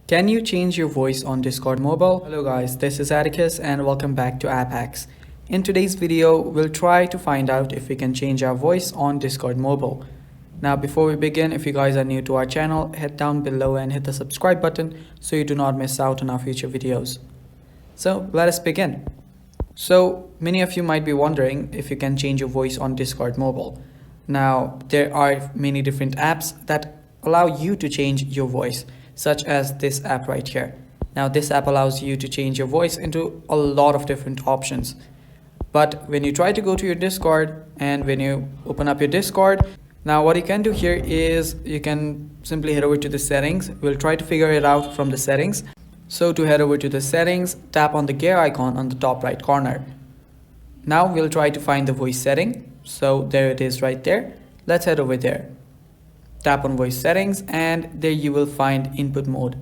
Can you change your voice on Discord Mobile? Hello guys, this is Atticus and welcome back to App Hacks. In today's video, we'll try to find out if we can change our voice on Discord Mobile. Now before we begin, if you guys are new to our channel, head down below and hit the subscribe button so you do not miss out on our future videos. So let us begin. So many of you might be wondering if you can change your voice on Discord Mobile. Now there are many different apps that allow you to change your voice, such as this app right here. Now this app allows you to change your voice into a lot of different options. But when you try to go to your Discord and when you open up your Discord, now what you can do here is you can simply head over to the settings. We'll try to figure it out from the settings. So to head over to the settings, tap on the gear icon on the top right corner. Now we'll try to find the voice setting. So there it is right there. Let's head over there. Tap on voice settings and there you will find input mode.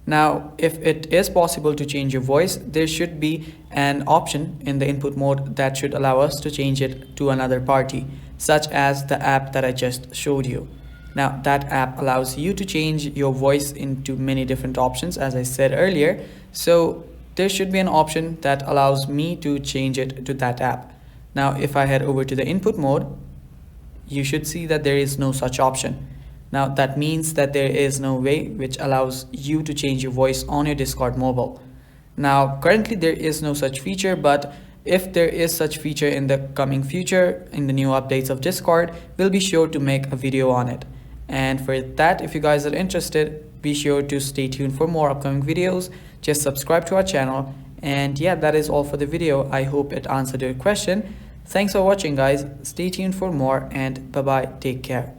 Now if it is possible to change your voice, there should be an option in the input mode that should allow us to change it to another party, such as the app that I just showed you. Now that app allows you to change your voice into many different options, as I said earlier. So there should be an option that allows me to change it to that app. Now if I head over to the input mode, you should see that there is no such option. Now that means that there is no way which allows you to change your voice on your Discord Mobile. Now currently there is no such feature, but if there is such feature in the coming future, in the new updates of Discord, we'll be sure to make a video on it. And for that, if you guys are interested, be sure to stay tuned for more upcoming videos. Just subscribe to our channel. And yeah, that is all for the video. I hope it answered your question. Thanks for watching guys. Stay tuned for more and bye bye. Take care.